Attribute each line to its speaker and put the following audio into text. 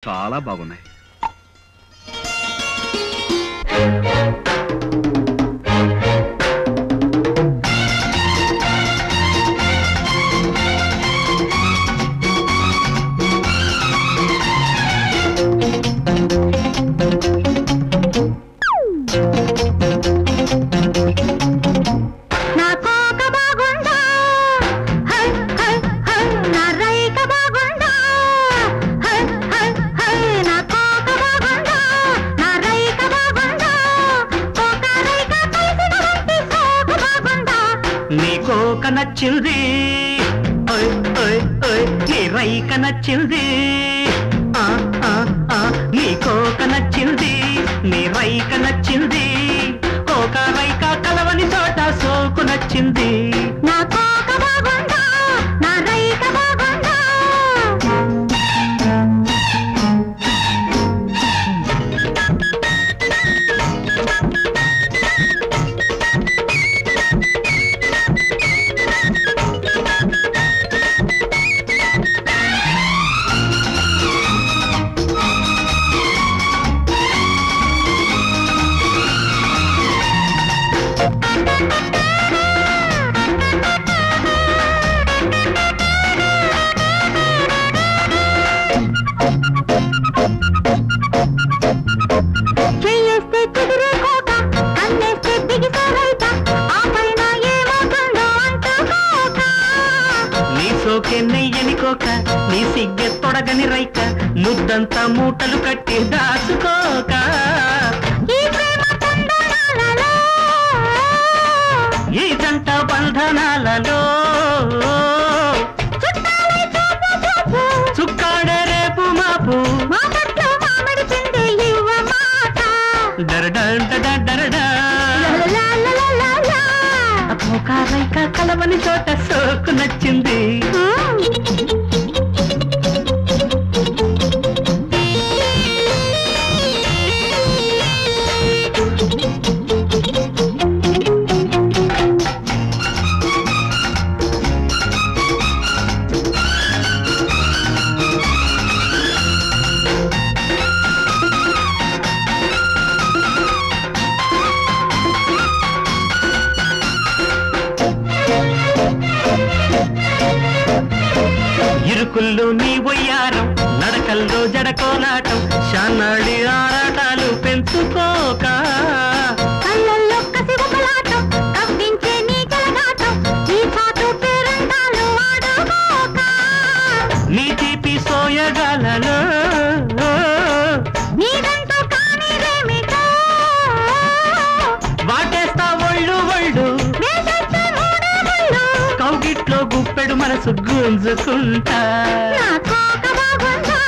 Speaker 1: చాలా బాగున్నాయి.
Speaker 2: నచ్చింది నీ రైక నచ్చింది నీ కోక నచ్చింది నీ రైక నచ్చింది కోక రైక కలవని చోట సోకు నచ్చింది
Speaker 3: నా కోక బాగుందా నా రైక బాగుందా
Speaker 2: నెయ్యని కోక నీ సిగ్గె తొడగని రైక ముద్దంతా మూటలు కట్టి దాచుకోక ఈ జంట బంధనాలలో చుక్కాడే రేపు మాపు కోక రైక కలవని చోట సోకు నచ్చింది ఇరుకుల్లో నీ వయ్యారం నడకల్లో జడకోలాటం శానాడి ఆరాటాలు పెంచుకోక
Speaker 3: కళ్ళల్లో కసిగుబలాటం కవ్వించే నీ కలగాటం ఈ చాటు పేరంటాలు ఆడుకోక
Speaker 2: నీ తీపి సోయగాలలో
Speaker 3: నీదంటూ కానిదేమిటో
Speaker 2: వాటేస్తా ఒళ్ళు ఒళ్ళు కౌగిట్లో గుప్పెడు మనసు గుంజుకుంటా
Speaker 3: నా కోక బాగుందా